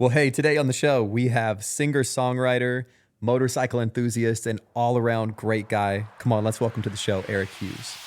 Well, hey, today on the show, we have singer-songwriter, motorcycle enthusiast, and all-around great guy. Come on, let's welcome to the show, Eric Hughes.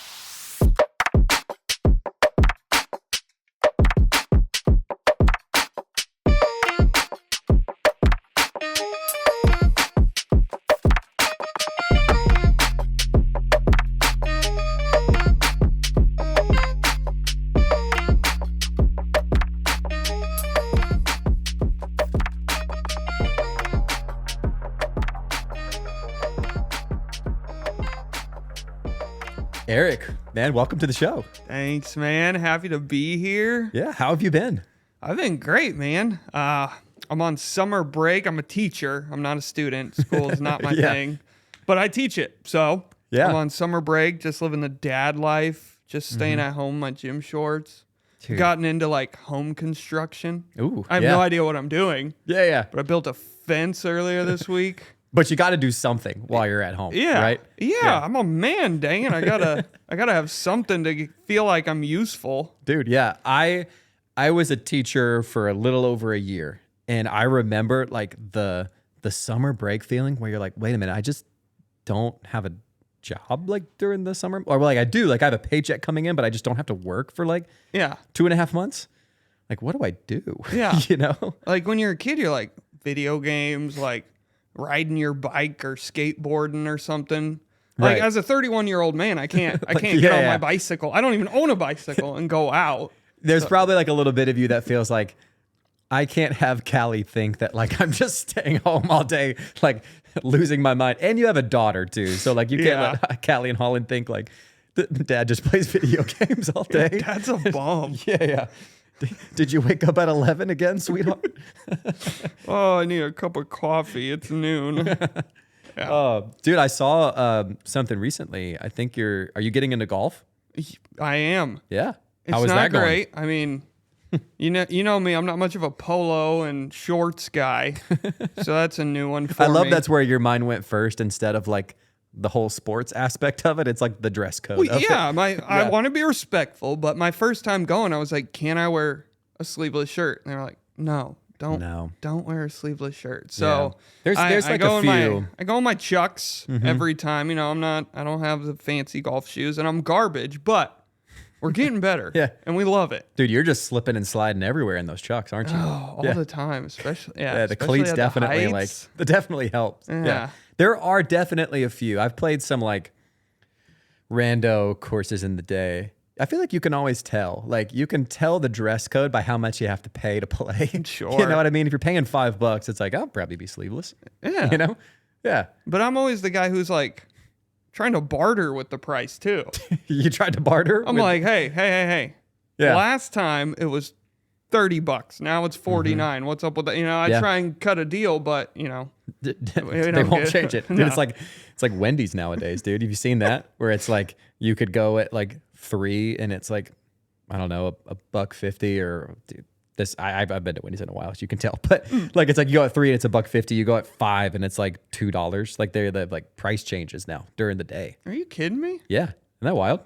Eric, man, welcome to the show. Thanks, man. Happy to be here. Yeah, how have you been? I've been great, man. I'm on summer break. I'm a teacher. I'm not a student. School is not my thing, but I teach it. So I'm on summer break, just living the dad life, just staying at home in my gym shorts. Dude. Gotten into like home construction. Ooh, I have no idea what I'm doing. Yeah. But I built a fence earlier this week. But you got to do something while you're at home, right? Yeah, I'm a man, dang it. I gotta have something to feel like I'm useful. Dude, yeah. I was a teacher for a little over a year, and I remember like the summer break feeling where you're like, wait a minute, I just don't have a job like during the summer. Or like I do, like I have a paycheck coming in, but I just don't have to work for like 2.5 months. Like, what do I do? Yeah. You know? Like when you're a kid, you're like video games, like riding your bike or skateboarding or something. Like as a 31-year-old man, I can't get on my bicycle. I don't even own a bicycle and go out. There's probably like a little bit of you that feels like I can't have Callie think that like I'm just staying home all day, like losing my mind. And you have a daughter too. So like you can't let Callie and Holland think like dad just plays video games all day. That's a bum. Yeah. Did you wake up at 11 again, sweetheart? Oh, I need a cup of coffee. It's noon. Dude, I saw something recently. I think are you getting into golf? I am. Yeah. It's How is not that going? great. I mean, you know me. I'm not much of a polo and shorts guy, so that's a new one for me. I love that's where your mind went first instead of like the whole sports aspect of it. It's like the dress code. Well, I want to be respectful, but my first time going, I was like, "Can I wear a sleeveless shirt?" And they were like, "No, don't wear a sleeveless shirt." So there's like a few. I go in my Chucks every time. You know, I don't have the fancy golf shoes, and I'm garbage, but we're getting better. And we love it. Dude, you're just slipping and sliding everywhere in those Chucks, aren't you? Oh, all the time, especially the cleats definitely that definitely helps. Yeah. There are definitely a few. I've played some like rando courses in the day. I feel like you can always tell. Like you can tell the dress code by how much you have to pay to play. Sure. You know what I mean? If you're paying $5, it's like, I'll probably be sleeveless. Yeah. You know? Yeah. But I'm always the guy who's like trying to barter with the price too. You tried to barter? I'm like, hey. Yeah. Last time it was $30. Now it's $49. What's up with that? You know, I try and cut a deal, but you know, they won't change it. Dude, No. it's like Wendy's nowadays, dude. Have you seen that? Where it's like you could go at like 3 and it's like, I don't know, a $1.50 or dude, this I've been to Wendy's in a while, so you can tell. But like it's like you go at 3 and it's $1.50, you go at 5 and it's like $2. Like they have like price changes now during the day. Are you kidding me? Yeah. Isn't that wild?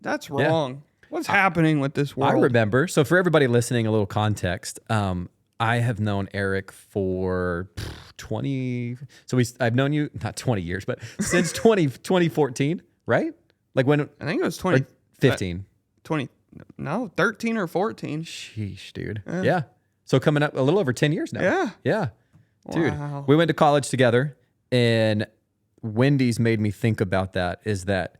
That's wrong. What's happening with this world? I remember. So for everybody listening, a little context. I have known Eric for 20. So I've known you not 20 years, but since 2014, right? Like when I think it was 15. 13 or 14. Sheesh, dude. Yeah. So coming up a little over 10 years now. Yeah. Dude, Wow. we went to college together, and Wendy's made me think about that. Is that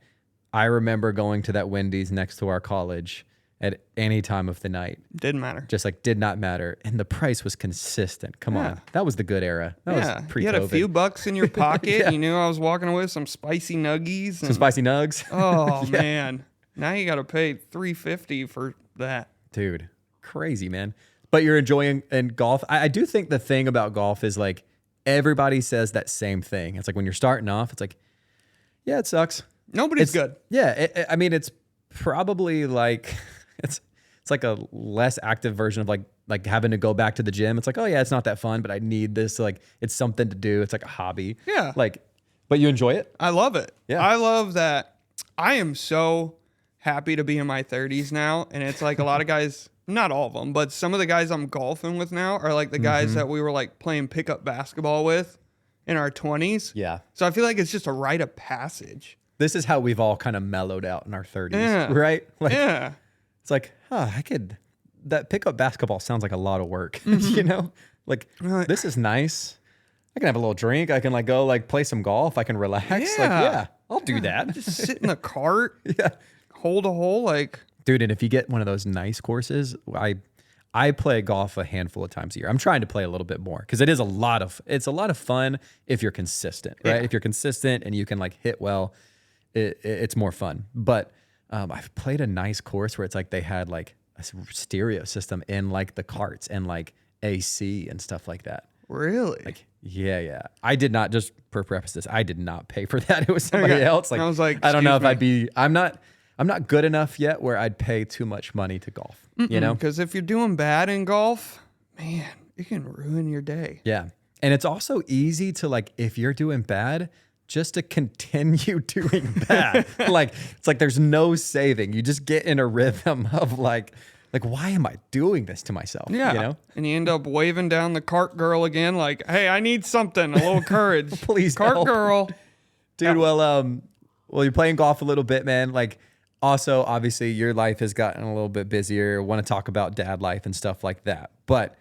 I remember going to that Wendy's next to our college at any time of the night. Didn't matter. Just like did not matter. And the price was consistent. Come on. That was the good era. That was pre-COVID. You had a few bucks in your pocket. You knew I was walking away with some spicy nuggies. Some spicy nugs. Oh, man. Now you got to pay $3.50 for that. Dude, crazy, man. But you're enjoying and golf. I do think the thing about golf is like everybody says that same thing. It's like when you're starting off, it's like, yeah, it sucks. Nobody's good. Yeah. I mean, it's probably like, it's like a less active version of like having to go back to the gym. It's like, oh yeah, it's not that fun, but I need this. Like it's something to do. It's like a hobby. Yeah. Like, but you enjoy it? I love it. Yeah. I love that. I am so happy to be in my 30s now. And it's like a lot of guys not all of them, but some of the guys I'm golfing with now are like the guys that we were like playing pickup basketball with in our 20s. Yeah. So I feel like it's just a rite of passage. This is how we've all kind of mellowed out in our 30s, right? Like, yeah. It's like, that pickup basketball sounds like a lot of work, you know? Like, this is nice. I can have a little drink. I can like go like play some golf. I can relax. I'll do that. Just sit in the cart. Yeah. Hold a hole. Like, dude, and if you get one of those nice courses, I play golf a handful of times a year. I'm trying to play a little bit more because it's a lot of fun if you're consistent, right? Yeah. If you're consistent and you can like hit well, it's more fun. But I've played a nice course where it's like they had like a stereo system in like the carts and like AC and stuff like that. really? Like, yeah. I did not, just per preface this, I did not pay for that. It was somebody else. Like, I was like, I don't know if "Excuse I'm not good enough yet where I'd pay too much money to golf, you know? Because if you're doing bad in golf, man, it can ruin your day. Yeah. And it's also easy to like, if you're doing bad, just to continue doing bad. Like, it's like there's no saving. You just get in a rhythm of like, why am I doing this to myself? Yeah. You know? And you end up waving down the cart girl again, like, hey, I need something, a little courage. Please cart help. girl. Dude, well, you're playing golf a little bit, man. Like, also, obviously, your life has gotten a little bit busier. Want to talk about dad life and stuff like that. But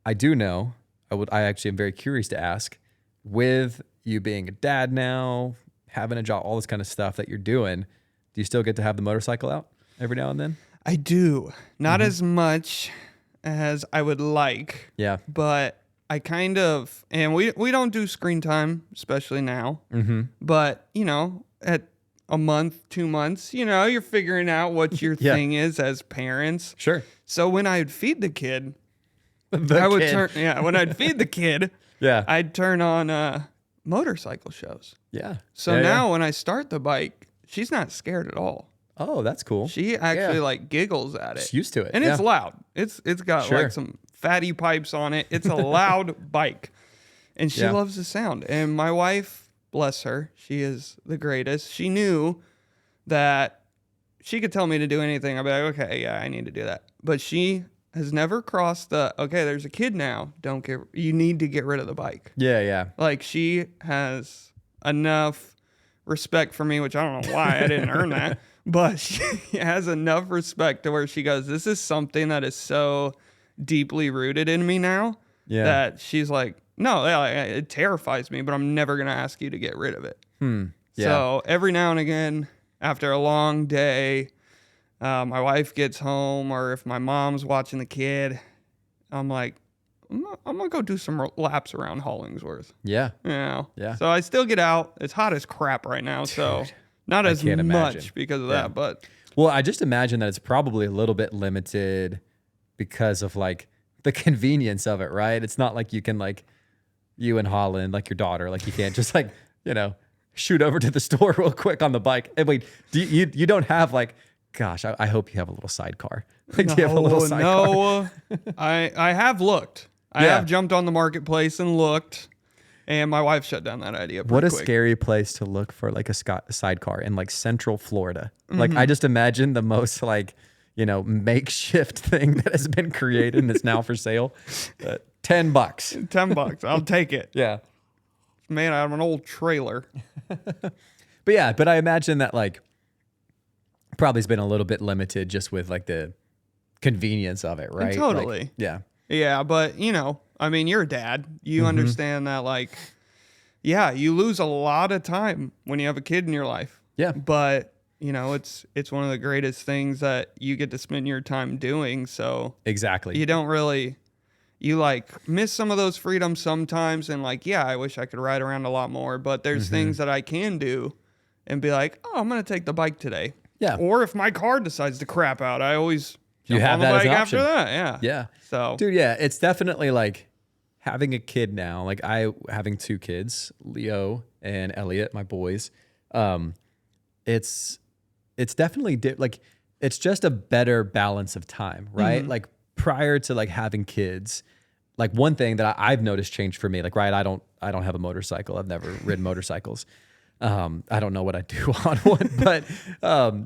I do know, I actually am very curious to ask, with you being a dad now, having a job, all this kind of stuff that you're doing, do you still get to have the motorcycle out every now and then? I do. Not as much as I would like. Yeah. But I kind of, and we don't do screen time, especially now. Mm-hmm. But, you know, at a month, 2 months, you know, you're figuring out what your thing is as parents. Sure. So when I'd feed the kid, when I'd feed the kid, I'd turn on motorcycle shows. Yeah. So now when I start the bike, she's not scared at all. Oh, that's cool. She actually like giggles at it. She's used to it. And it's loud. It's got like some fatty pipes on it. It's a loud bike. And she loves the sound. And my wife, bless her, she is the greatest. She knew that she could tell me to do anything. I'd be like, okay, yeah, I need to do that. But she has never crossed okay, there's a kid now. You need to get rid of the bike. Yeah. Like, she has enough respect for me, which I don't know why I didn't earn that. But she has enough respect to where she goes, this is something that is so deeply rooted in me now that she's like, no, it terrifies me, but I'm never going to ask you to get rid of it. Yeah. So every now and again, after a long day, my wife gets home, or if my mom's watching the kid, I'm like, I'm going to go do some laps around Hollingsworth. Yeah. You know? Yeah. So I still get out. It's hot as crap right now, so not as much imagine. because of that, but... Well, I just imagine that it's probably a little bit limited because of like the convenience of it, right? It's not like you can like, you and Holland, like your daughter, like you can't just like, you know, shoot over to the store real quick on the bike. And wait, you don't have like, gosh, I hope you have a little sidecar. Like, do you have a little sidecar? No, I have looked. I have jumped on the marketplace and looked. And my wife shut down that idea pretty quick. Scary place to look for like a sidecar in like Central Florida. Like, I just imagine the most like, you know, makeshift thing that has been created and is now for sale. $10. $10. I'll take it. Yeah. It's made out of an old trailer. But I imagine that like probably has been a little bit limited just with like the convenience of it, right? Totally. Like, yeah. Yeah, but you know, I mean, you're a dad. You understand that, like, yeah, you lose a lot of time when you have a kid in your life. Yeah. But, you know, it's one of the greatest things that you get to spend your time doing. So exactly. You don't really, you like miss some of those freedoms sometimes. And like, yeah, I wish I could ride around a lot more. But there's things that I can do and be like, oh, I'm going to take the bike today. Yeah. Or if my car decides to crap out, I always jump have on the that as bike an after option. that. Yeah. Yeah. So, dude, yeah, it's definitely like having a kid now, like having 2 kids, Leo and Elliot, my boys. It's definitely like, it's just a better balance of time, right? Like prior to like having kids, like one thing that I've noticed changed for me, like, right, I don't have a motorcycle. I've never ridden motorcycles. I don't know what I do on one,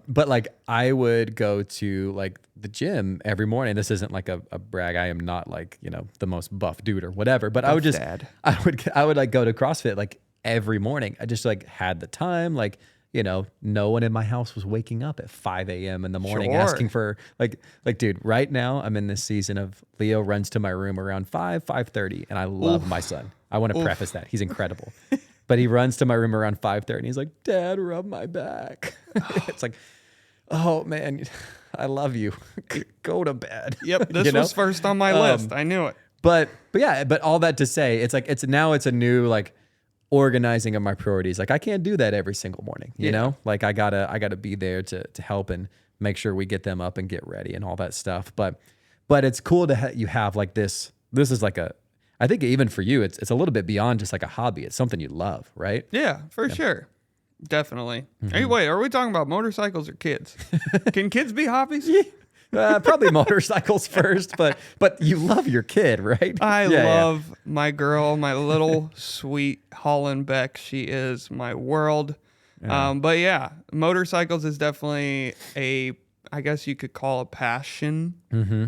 but like I would go to like the gym every morning. This isn't like a brag. I am not like, the most buff dude or whatever, but I would like go to CrossFit like every morning. I just like had the time, like, no one in my house was waking up at 5 a.m. in the morning asking for like, dude, right now I'm in this season of Leo runs to my room around 5:30, and I love my son. I want to preface that. He's incredible. But he runs to my room around 5:30 and he's like, Dad, rub my back. It's like, oh man, I love you. Go to bed. Yep. This was first on my list. I knew it. But all that to say, it's like, it's a new like organizing of my priorities. Like I can't do that every single morning, you know, like I gotta be there to help and make sure we get them up and get ready and all that stuff. But it's cool to you have like this is like I think even for you, it's a little bit beyond just like a hobby. It's something you love, right? Yeah, for sure. Definitely. Hey, wait, are we talking about motorcycles or kids? Can kids be hobbies? Probably motorcycles first, but you love your kid, right? I love my girl, my little sweet Hollenbeck. She is my world. But yeah, motorcycles is definitely I guess you could call a passion.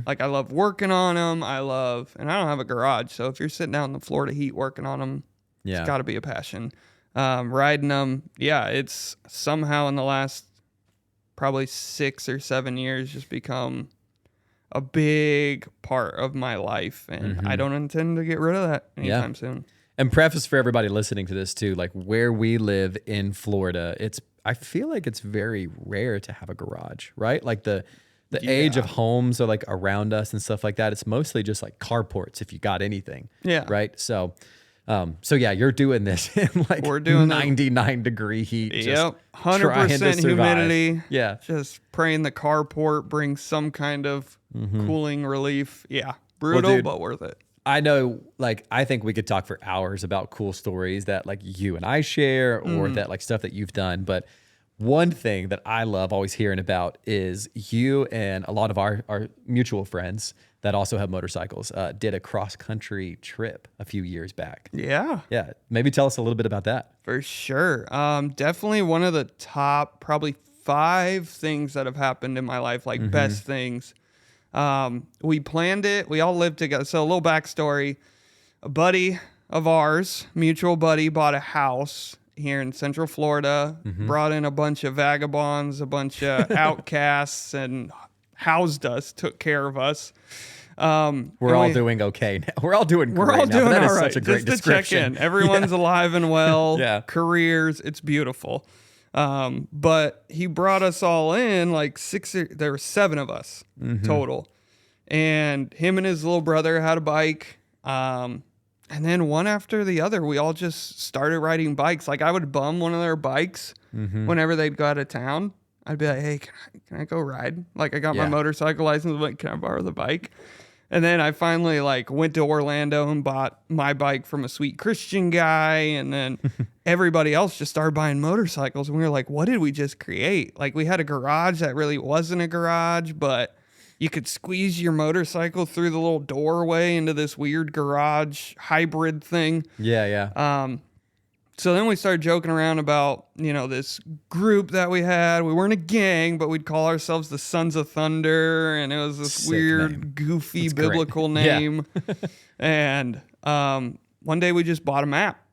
Like I love working on them. And I don't have a garage. So if you're sitting out in the Florida heat working on them, it's got to be a passion. Riding them. Yeah. It's somehow in the last probably 6 or 7 years just become a big part of my life. And I don't intend to get rid of that anytime soon. And preface for everybody listening to this too, like where we live in Florida, I feel like it's very rare to have a garage, right? Like the age of homes are like around us and stuff like that. It's mostly just like carports if you got anything. Yeah. Right. So yeah, you're doing this in like we're doing 99-degree heat. Yep. 100% humidity. Yeah. Just praying the carport brings some kind of cooling relief. Yeah. Brutal, well, dude, but worth it. I know, like, I think we could talk for hours about cool stories that like you and I share or that like stuff that you've done. But one thing that I love always hearing about is you and a lot of our mutual friends that also have motorcycles did a cross-country trip a few years back. Yeah. Yeah. Maybe tell us a little bit about that. For sure. Definitely one of the top probably 5 things that have happened in my life, like best things. We planned it. We all lived together. So a little backstory, a buddy of ours, mutual buddy, bought a house here in Central Florida, brought in a bunch of vagabonds, a bunch of outcasts, and housed us, took care of us. We're all doing okay now. We're all doing great. We're all doing all right. Such a great just to check in. Everyone's alive and well. Careers. It's beautiful. But he brought us all in, like there were 7 of us total. And him and his little brother had a bike. And then one after the other, we all just started riding bikes. Like I would bum one of their bikes whenever they'd go out of town. I'd be like, hey, can I go ride? Like I got my motorcycle license. I'm like, can I borrow the bike? And then I finally like went to Orlando and bought my bike from a sweet Christian guy. And then everybody else just started buying motorcycles. And we were like, what did we just create? Like we had a garage that really wasn't a garage, but you could squeeze your motorcycle through the little doorway into this weird garage hybrid thing. Yeah. So then we started joking around about, this group that we had. We weren't a gang, but we'd call ourselves the Sons of Thunder. And it was this sick weird, name. Goofy, that's biblical great. Name. And one day we just bought a map.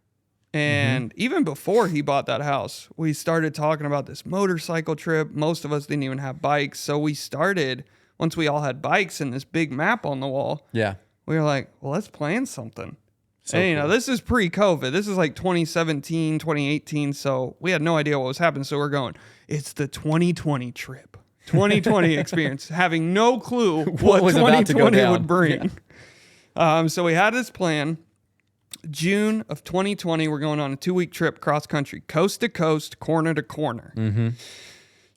And even before he bought that house, we started talking about this motorcycle trip. Most of us didn't even have bikes. So we started, once we all had bikes and this big map on the wall, we were like, well, let's plan something. So and, cool. This is pre-COVID. This is like 2017, 2018. So we had no idea what was happening. So we're going, it's the 2020 trip, 2020 experience, having no clue what 2020 would bring. Yeah. So we had this plan. June of 2020, we're going on a 2-week trip cross country, coast to coast, corner to corner.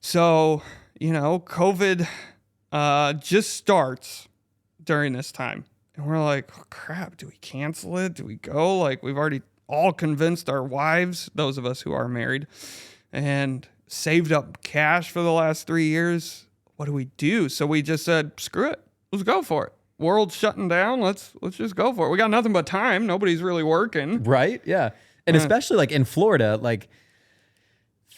So, COVID just starts during this time. And we're like, oh, crap, do we cancel it? Do we go? Like, we've already all convinced our wives, those of us who are married, and saved up cash for the last 3 years. What do we do? So we just said, screw it. Let's go for it. World's shutting down. Let's just go for it. We got nothing but time. Nobody's really working. Right? Yeah. And especially like in Florida, like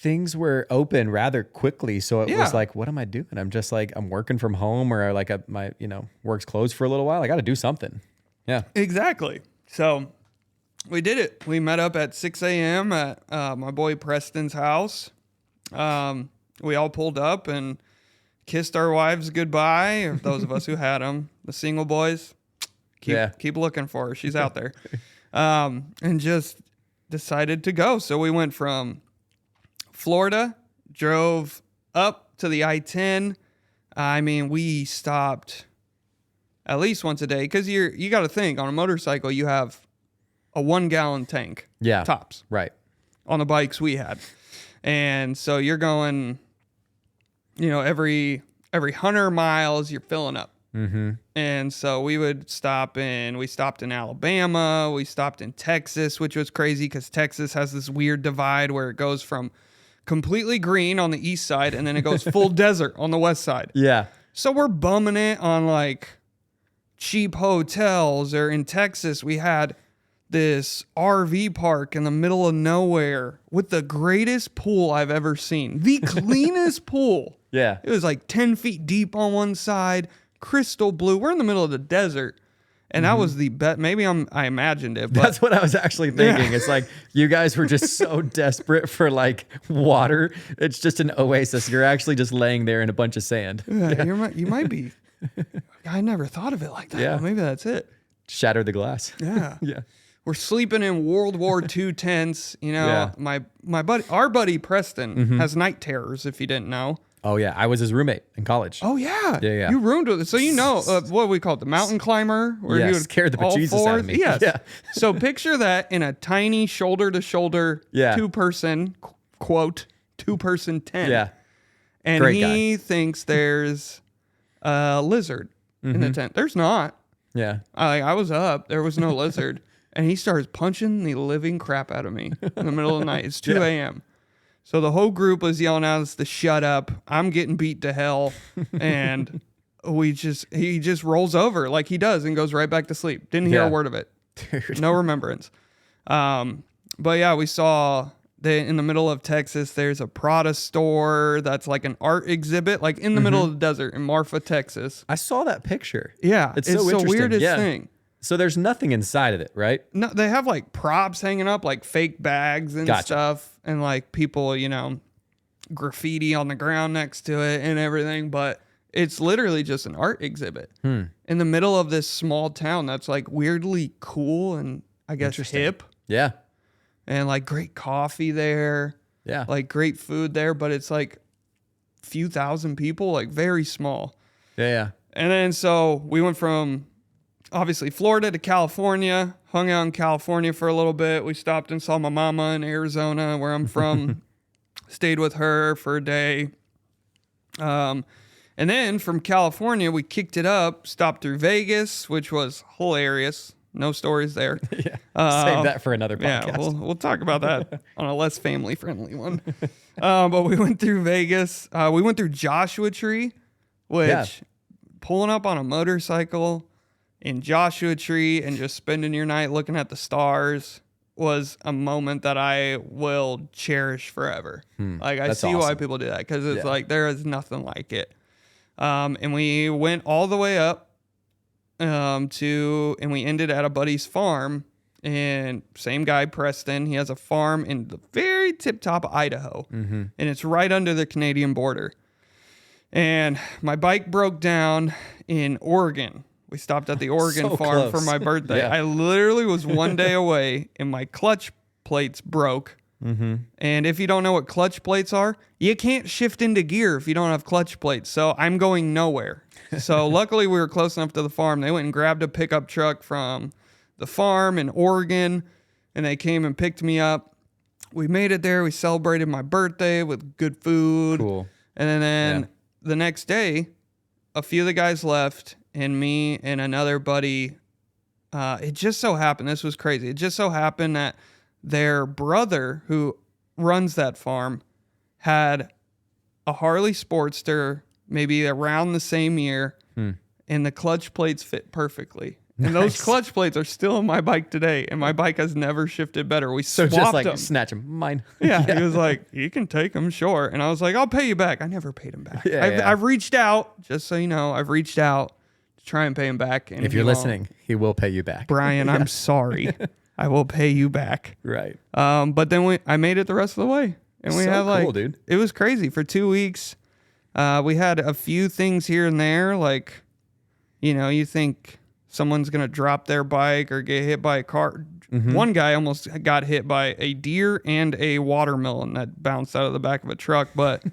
things were open rather quickly. So it was like, what am I doing? I'm just like, I'm working from home, or like my, work's closed for a little while. I got to do something. Yeah. Exactly. So we did it. We met up at 6 a.m. at my boy Preston's house. We all pulled up and kissed our wives goodbye, or those of us who had them. The single boys, keep looking for her. She's out there. And just decided to go. So we went from Florida, drove up to the I-10. I mean, we stopped at least once a day, because you got to think, on a motorcycle you have a 1-gallon tank. Yeah. Tops. Right. On the bikes we had. And so you're going, every 100 miles you're filling up. Mm-hmm. And so we stopped in Alabama, we stopped in Texas, which was crazy because Texas has this weird divide where it goes from completely green on the east side and then it goes full desert on the west side. Yeah. So we're bumming it on like cheap hotels, or in Texas we had this RV park in the middle of nowhere with the greatest pool I've ever seen. The cleanest pool. Yeah. It was like 10 feet deep on one side, crystal blue. We're in the middle of the desert. And that was the best. Maybe I imagined it. But that's what I was actually thinking. It's like you guys were just so desperate for like water. It's just an oasis. You're actually just laying there in a bunch of sand. Yeah. You might be. I never thought of it like that. Yeah. Well, maybe that's it. Shatter the glass. Yeah. Yeah. We're sleeping in World War II tents. My buddy, our buddy Preston has night terrors, if you didn't know. Oh, yeah. I was his roommate in college. Oh, yeah. Yeah. You ruined it. So what we call it, the mountain climber? Where he would scared the bejesus out of me. Yes. Yeah. So picture that in a tiny shoulder-to-shoulder two-person, quote, two-person tent. Yeah. And he thinks there's a lizard in the tent. There's not. Yeah. I was up. There was no lizard. And he starts punching the living crap out of me in the middle of the night. It's 2 a.m. So the whole group was yelling at us to shut up. I'm getting beat to hell. And he just rolls over like he does and goes right back to sleep. Didn't hear a word of it. Dude. No remembrance. But yeah, we saw in the middle of Texas, there's a Prada store that's like an art exhibit, like in the middle of the desert in Marfa, Texas. I saw that picture. Yeah. It's so the weirdest thing. So there's nothing inside of it, right? No, they have like props hanging up, like fake bags and stuff, and like people, graffiti on the ground next to it and everything. But it's literally just an art exhibit in the middle of this small town that's like weirdly cool and I guess hip. Yeah. And like great coffee there. Yeah. Like great food there, but it's like a few thousand people, like very small. Yeah. And then so we went from obviously Florida to California, hung out in California for a little bit. We stopped and saw my mama in Arizona, where I'm from, stayed with her for a day. And then from California, we kicked it up, stopped through Vegas, which was hilarious. No stories there. Yeah. Save that for another podcast. Yeah, we'll talk about that on a less family-friendly one. But we went through Vegas. We went through Joshua Tree, which pulling up on a motorcycle in Joshua Tree and just spending your night looking at the stars was a moment that I will cherish forever. Like I see why people do that, because it's like there is nothing like it. And we went all the way up and we ended at a buddy's farm, and same guy, Preston, he has a farm in the very tip top of Idaho, and it's right under the Canadian border. And my bike broke down in Oregon. We stopped at the Oregon farm for my birthday. Yeah. I literally was one day away and my clutch plates broke. And if you don't know what clutch plates are, you can't shift into gear if you don't have clutch plates. So I'm going nowhere. So luckily we were close enough to the farm. They went and grabbed a pickup truck from the farm in Oregon, and they came and picked me up. We made it there. We celebrated my birthday with good food. Cool. And then the next day, a few of the guys left, and me and another buddy, it just so happened, this was crazy. It just so happened that their brother, who runs that farm, had a Harley Sportster maybe around the same year, and the clutch plates fit perfectly. And those clutch plates are still on my bike today, and my bike has never shifted better. We swapped just like them. snatch them, mine. Yeah, he was like, you can take them, sure. And I was like, I'll pay you back. I never paid him back. Yeah, I've reached out, just so you know, I've reached out to try and pay him back. And if you're listening, he will pay you back. Brian, I'm sorry. I will pay you back. Right. But then I made it the rest of the way. And we had cool, dude. It was crazy. For 2 weeks, we had a few things here and there. Like, you think someone's going to drop their bike or get hit by a car. Mm-hmm. One guy almost got hit by a deer and a watermelon that bounced out of the back of a truck. But,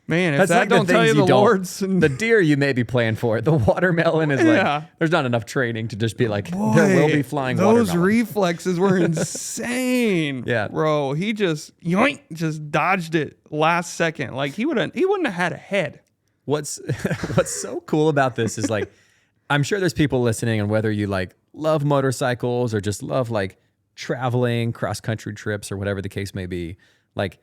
man, if that don't tell you the Lord's... The deer you may be playing for. The watermelon is like... There's not enough training to just be like, boy, there will be flying watermelon. Those reflexes were insane. Yeah. Bro, he just dodged it last second. Like, he wouldn't have had a head. What's so cool about this is like... I'm sure there's people listening, and whether you like love motorcycles or just love like traveling, cross-country trips or whatever the case may be, like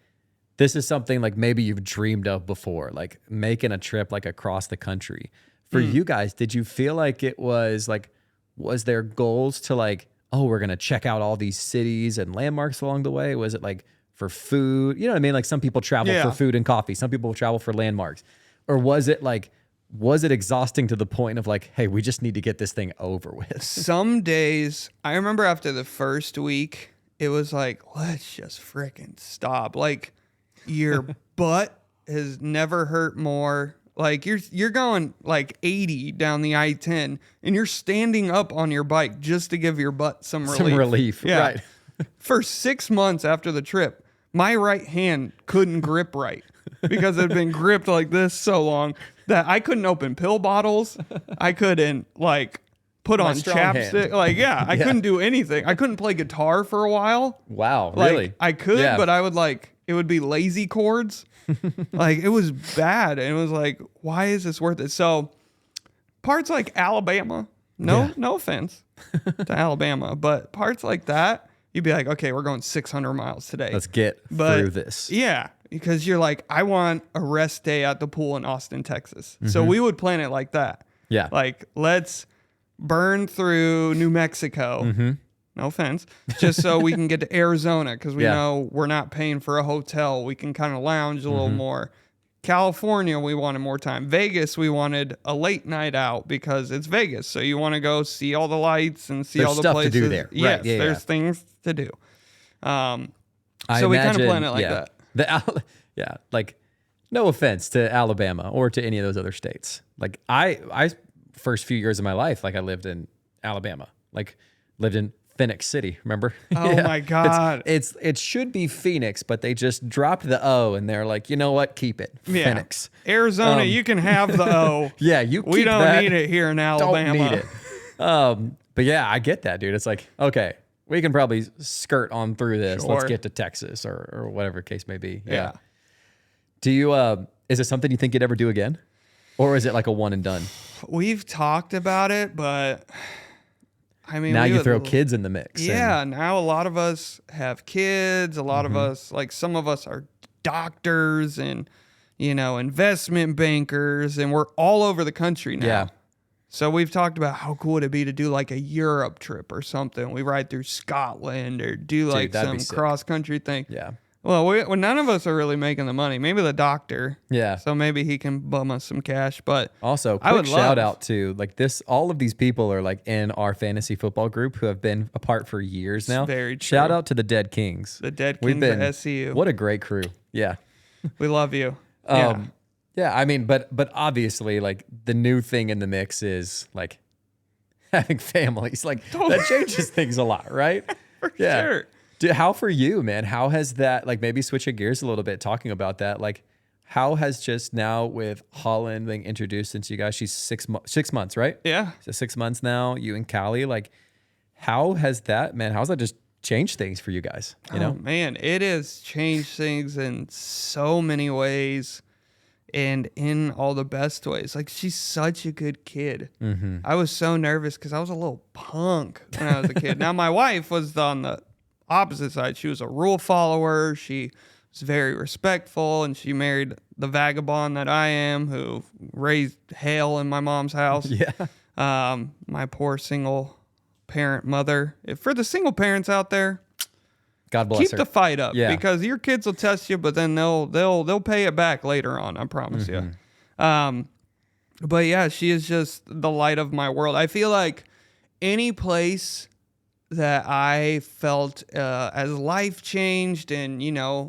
this is something like maybe you've dreamed of before, like making a trip like across the country. For you guys, did you feel like it was like, was there goals to like, oh, we're going to check out all these cities and landmarks along the way? Was it like for food? You know what I mean? Like some people travel for food and coffee. Some people travel for landmarks. Or was it like, was it exhausting to the point of like, hey, we just need to get this thing over with? Some days, I remember after the first week, it was like, let's just fricking stop. Like, your butt has never hurt more. Like, you're going like 80 down the I-10, and you're standing up on your bike just to give your butt some relief. Some relief, yeah. Right. For 6 months after the trip, my right hand couldn't grip right because it had been gripped like this so long that I couldn't open pill bottles. I couldn't like put on chapstick. Hand. Like, I couldn't do anything. I couldn't play guitar for a while. Wow, like, really? I could, but I would like, it would be lazy chords. Like, it was bad. And it was like, why is this worth it? So parts like Alabama, no offense to Alabama, but parts like that, you'd be like, okay, we're going 600 miles today. Let's get through this. Yeah. Because you're like, I want a rest day at the pool in Austin, Texas. Mm-hmm. So we would plan it like that. Yeah. Like, let's burn through New Mexico. Mm-hmm. No offense. Just so we can get to Arizona because we know we're not paying for a hotel. We can kind of lounge a little more. California, we wanted more time. Vegas, we wanted a late night out because it's Vegas. So you want to go see all the lights and see all the places. There's stuff to do there. Yes, right. There's things to do. So we kind of plan it like that. Like, no offense to Alabama or to any of those other states. Like, I first few years of my life, like I lived in Alabama, like lived in Phoenix City. Remember? Oh my God! It should be Phoenix, but they just dropped the O and they're like, you know what? Keep it, Phoenix. Arizona, you can have the O. We don't need it here in Alabama. Don't need it. But yeah, I get that, dude. It's like, okay, we can probably skirt on through this. Sure. Let's get to Texas or whatever case may be. Yeah. Do you, is it something you think you'd ever do again? Or is it like a one and done? We've talked about it, but I mean, now you throw kids in the mix. Yeah. Now a lot of us have kids. A lot of us, like some of us are doctors and, investment bankers, and we're all over the country now. Yeah. So we've talked about how cool would it be to do like a Europe trip or something. We ride through Scotland or do like some cross country thing. Yeah. Well, none of us are really making the money. Maybe the doctor. Yeah. So maybe he can bum us some cash. But also, quick shout out to like this. All of these people are like in our fantasy football group who have been apart for years now. Very true. Shout out to the Dead Kings. The Dead Kings at SCU. What a great crew. Yeah. We love you. Yeah. I mean, but obviously, like the new thing in the mix is like having families. Like that changes things a lot, right? For sure. How for you, man? How has that, like maybe switching gears a little bit, talking about that, like how has just now with Holland being introduced into you guys, she's 6 months, right? Yeah. So 6 months now, you and Callie, like how has that just changed things for you guys? You know? Man, it has changed things in so many ways and in all the best ways. Like she's such a good kid. Mm-hmm. I was so nervous because I was a little punk when I was a kid. Now my wife was on the opposite side. She was a rule follower. She was very respectful, and she married the vagabond that I am, who raised hell in my mom's house. Yeah. My poor single parent mother. If for the single parents out there, God bless keep her. the fight up, Yeah. because your kids will test you, but then they'll pay it back later on. I promise you. But yeah, she is just the light of my world. I feel like any place that I felt as life changed, and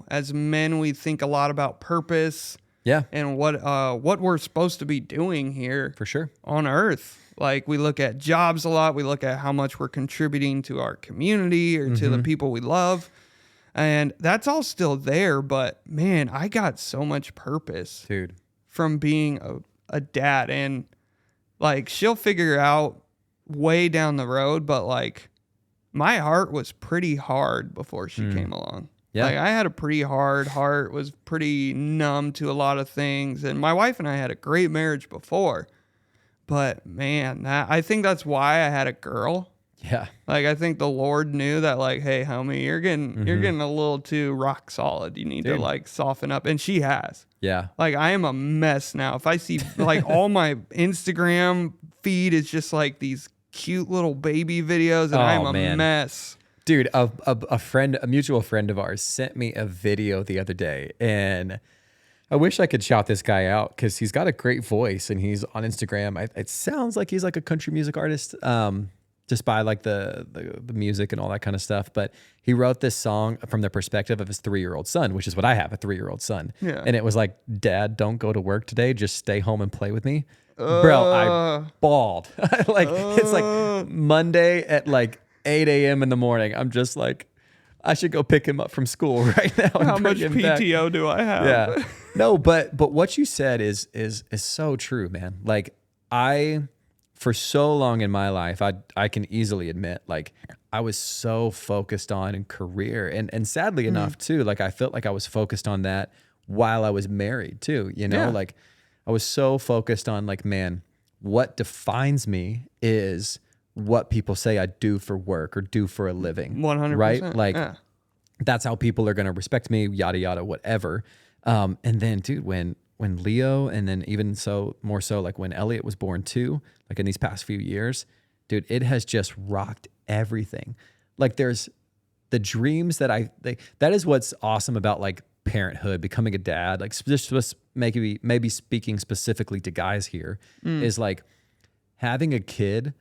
as men, we think a lot about purpose. Yeah. And what we're supposed to be doing here For sure. on Earth. Like, we look at jobs a lot. We look at how much we're contributing to our community or to the people we love. And that's all still there. But man, I got so much purpose, Dude, from being a dad. And like, she'll figure out way down the road, but like, my heart was pretty hard before she came along. Yeah. Like, I had a pretty hard heart, was pretty numb to a lot of things. And my wife and I had a great marriage before. But man, I think that's why I had a girl. yeah. Like, I think the Lord knew that, like, hey, homie, you're getting a little too rock solid. You need to like soften up. And she has. Yeah. Like, I am a mess now. If I see like all my Instagram feed is just these cute little baby videos, and I'm a mess. Dude, a mutual friend of ours sent me a video the other day, and I wish I could shout this guy out because he's got a great voice and he's on Instagram. It sounds like he's like a country music artist, just by like the music and all that kind of stuff. But he wrote this song from the perspective of his 3-year-old son, which is what I have, a 3-year-old son. Yeah. And it was like, Dad, don't go to work today. Just stay home and play with me. Bro, I bawled. It's like Monday at like 8 a.m. in the morning. I'm just like, I should go pick him up from school right now. And How much PTO do I have? Yeah. No, but what you said is so true, man. Like, for so long in my life, I can easily admit, like, I was so focused on career, and sadly enough too, like, I felt like I was focused on that while I was married too, like, I was so focused on, like, man, what defines me is what people say I do for work or do for a living. 100%. Right? Like, that's how people are going to respect me, yada, yada, whatever. And then, dude, when Leo, and then even more so, like when Elliot was born too, like in these past few years, dude, it has just rocked everything. Like, there's the dreams that that is what's awesome about like parenthood, becoming a dad, like just maybe speaking specifically to guys here, is like having a kid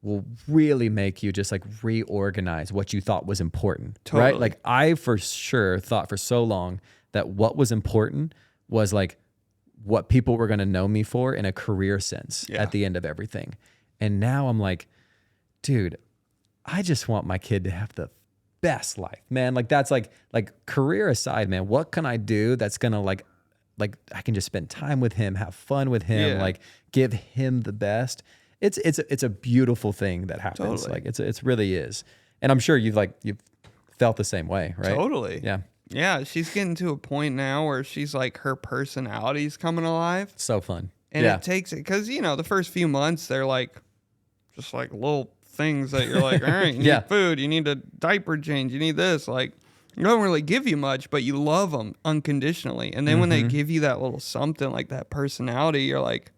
will really make you just like reorganize what you thought was important. Totally. Right? Like, I for sure thought for so long that what was important was like what people were going to know me for in a career sense at the end of everything. And now I'm like, dude, I just want my kid to have the best life, man. Like, that's like career aside, man, what can I do that's going to like I can just spend time with him, have fun with him, like give him the best. It's a beautiful thing that happens. Totally. Like, it really is. And I'm sure you've felt the same way, right? Totally. Yeah. Yeah, she's getting to a point now where she's like, her personality's coming alive. So fun. And it takes it, because, the first few months, they're like, just like little things that you're like, all right, you need food, you need a diaper change, you need this. Like, they don't really give you much, but you love them unconditionally. And then when they give you that little something, like that personality, you're like,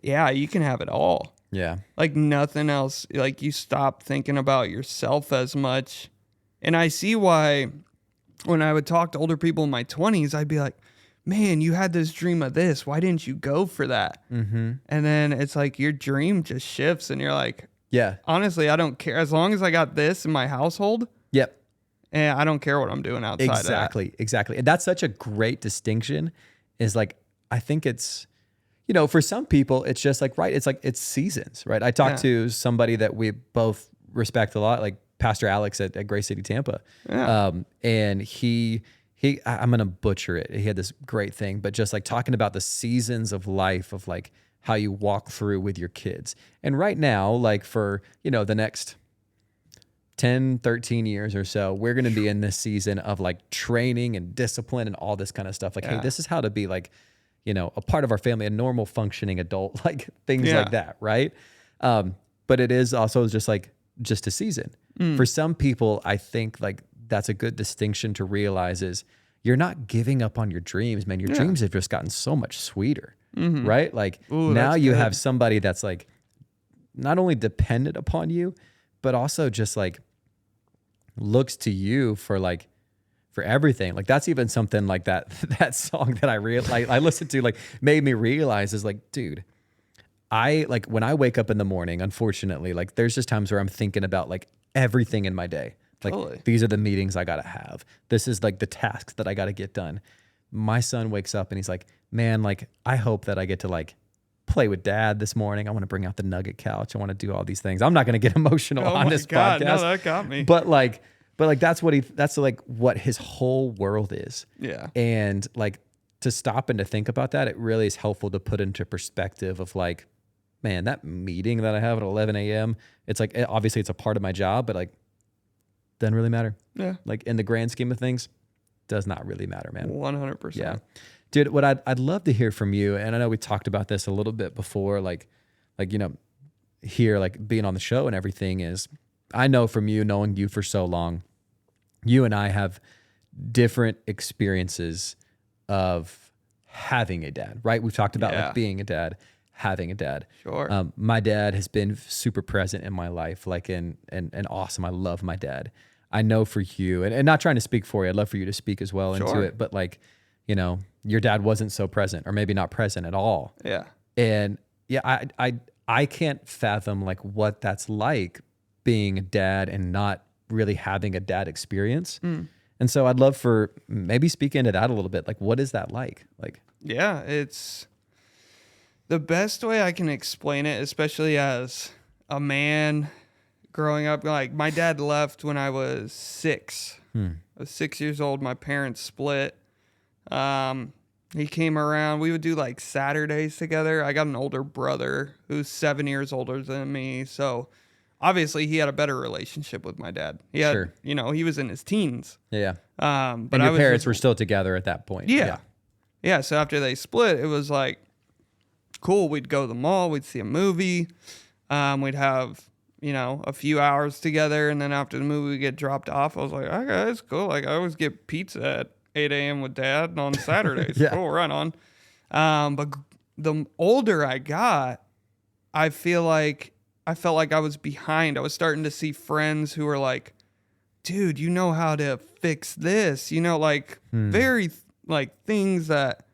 yeah, you can have it all. Yeah. Like, nothing else. Like, you stop thinking about yourself as much. And I see why when I would talk to older people in my 20s, I'd be like, man, you had this dream of this. Why didn't you go for that? Mm-hmm. And then it's like your dream just shifts, and you're like, yeah, honestly, I don't care. As long as I got this in my household. Yep. And I don't care what I'm doing outside of that. Exactly. And that's such a great distinction, is like, I think it's, for some people, it's just like, right, it's like, it's seasons, right? I talked to somebody that we both respect a lot, like Pastor Alex at Grace City, Tampa. Yeah. And he I'm going to butcher it. He had this great thing, but just like talking about the seasons of life, of like how you walk through with your kids. And right now, like for, the next 10, 13 years or so, we're going to be in this season of like training and discipline and all this kind of stuff. Like, hey, this is how to be like, a part of our family, a normal functioning adult, like things like that. Right. But it is also just a season. For some people, I think like that's a good distinction to realize, is you're not giving up on your dreams, man. Your dreams have just gotten so much sweeter, right? Like, now you have somebody that's like not only dependent upon you, but also just like looks to you for everything. Like that's even something like that song that I listened to, like made me realize is like, dude, I like when I wake up in the morning, unfortunately, like there's just times where I'm thinking about like everything in my day. Like Totally. these are the meetings I got to have. This is like the tasks that I got to get done. My son wakes up and he's like, man, like I hope that I get to like play with dad this morning. I want to bring out the nugget couch. I want to do all these things. I'm not going to get emotional on this podcast. No, that got me. But like that's like what his whole world is. Yeah. And like to stop and to think about that, it really is helpful to put into perspective of like, man, that meeting that I have at 11 a.m., it's like, obviously it's a part of my job, but like, doesn't really matter. Yeah. Like in the grand scheme of things, does not really matter, man. 100%. Yeah. Dude, what I'd love to hear from you, and I know we talked about this a little bit before, like, you know, here, like being on the show and everything is, I know from you, knowing you for so long, you and I have different experiences of having a dad, right? We've talked about like being a dad, having a dad. Sure. My dad has been super present in my life, like and awesome. I love my dad. I know for you, and not trying to speak for you, I'd love for you to speak as well into it, but like, you know, your dad wasn't so present, or maybe not present at all. Yeah. And yeah, I can't fathom like what that's like being a dad and not really having a dad experience. And so I'd love for maybe speak into that a little bit. Like, what is that like? Like, yeah, it's the best way I can explain it, especially as a man growing up. Like my dad left when I was 6. I was 6 years old. My parents split. He came around. We would do like Saturdays together. I got an older brother who's 7 years older than me. So obviously he had a better relationship with my dad. He had, you know, he was in his teens. Yeah. But and your parents were still together at that point. Yeah. So after they split, it was like, cool. We'd go to the mall. We'd see a movie. We'd have, you know, a few hours together. And then after the movie, we'd get dropped off. I was like, okay, it's cool. Like I always get pizza at 8 a.m. with dad on Saturdays. Cool, right on. But the older I got, I felt like I was behind. I was starting to see friends who were like, dude, you know how to fix this. You know, like very like things that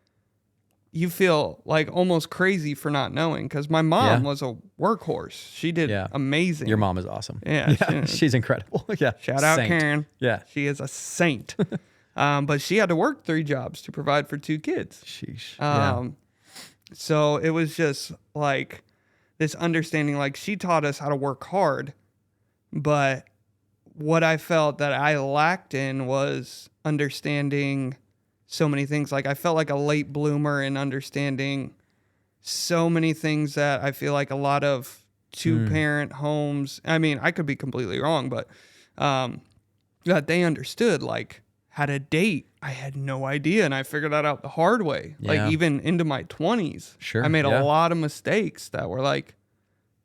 you feel like almost crazy for not knowing. Because my mom was a workhorse. She did amazing. Your mom is awesome. Yeah. She's incredible. Yeah. Shout out Karen. Yeah. She is a saint. But she had to work 3 jobs to provide for 2 kids. Sheesh. So it was just like this understanding, like she taught us how to work hard, but what I felt that I lacked in was understanding so many things. Like I felt like a late bloomer in understanding so many things that I feel like a lot of 2-parent homes, I mean, I could be completely wrong, but that they understood, like how to date. I had no idea, and I figured that out the hard way. Yeah. Like even into my 20s, Sure. I made a lot of mistakes that were like,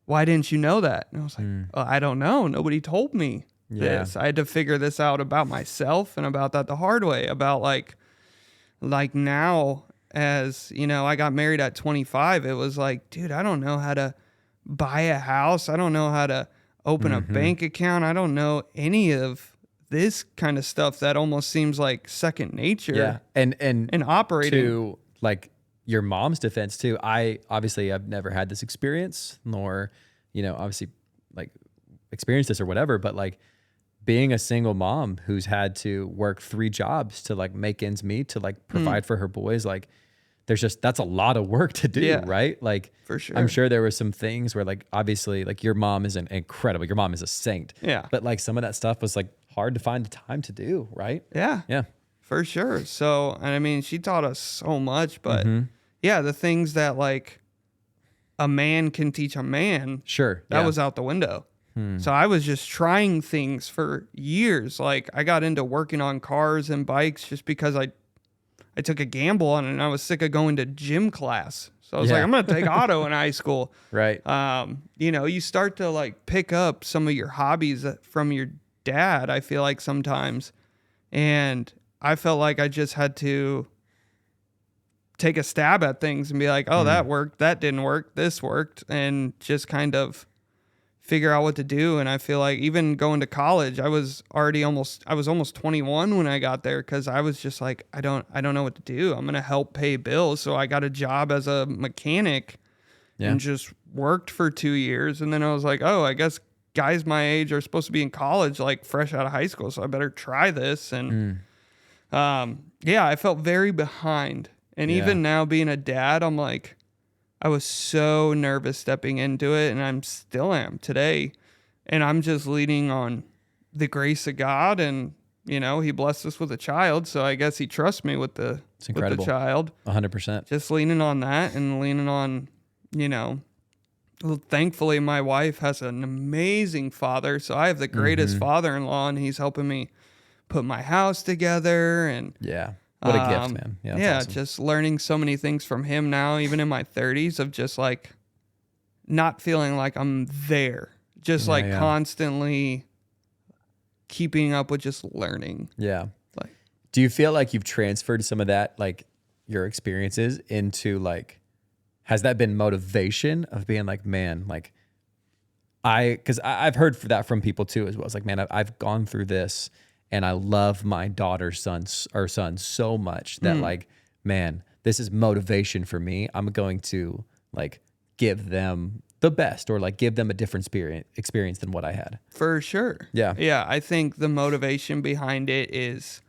why didn't you know that? And I was like, I don't know. Nobody told me this. I had to figure this out about myself and about that the hard way. About like now, as you know, I got married at 25. It was like, dude, I don't know how to buy a house. I don't know how to open a bank account. I don't know any of this kind of stuff that almost seems like second nature. Yeah. And operating. To like your mom's defense too, I've never had this experience, nor, you know, obviously like experienced this or whatever, but like being a single mom who's had to work 3 jobs to like make ends meet, to like provide for her boys, like that's a lot of work to do, right? Like for sure. I'm sure there were some things where like, obviously like your mom is incredible. Your mom is a saint. Yeah. But like some of that stuff was like hard to find the time to do, right? Yeah. Yeah. For sure. So, and I mean, she taught us so much, but yeah, the things that like a man can teach a man, that was out the window. So I was just trying things for years. Like I got into working on cars and bikes just because I took a gamble on it, and I was sick of going to gym class. So I was like, I'm going to take auto in high school. Right. You know, you start to like pick up some of your hobbies from your dad, I feel like sometimes. And I felt like I just had to take a stab at things and be like, oh, that worked. That didn't work. This worked. And just kind of figure out what to do. And I feel like even going to college, I was almost 21 when I got there, because I was just like, I don't know what to do. I'm gonna help pay bills. So I got a job as a mechanic and just worked for 2 years. And then I was like, oh, I guess guys my age are supposed to be in college, like fresh out of high school. So I better try this. And I felt very behind. And even now being a dad, I'm like, I was so nervous stepping into it, and I'm still am today. And I'm just leaning on the grace of God, and he blessed us with a child, so I guess he trusts me with the child. 100%. Just leaning on that, and leaning on, thankfully my wife has an amazing father, so I have the greatest father-in-law, and he's helping me put my house together. And what a gift, man. Yeah, awesome. Just learning so many things from him now, even in my 30s, of just like not feeling like I'm there, just constantly keeping up with just learning. Yeah. Like, do you feel like you've transferred some of that, like your experiences into like, has that been motivation of being like, man, like because I've heard that from people too as well. It's like, man, I've gone through this, and I love my daughter's son so much that like, man, this is motivation for me. I'm going to like give them the best, or like give them a different experience than what I had. For sure. Yeah. Yeah. I think the motivation behind it is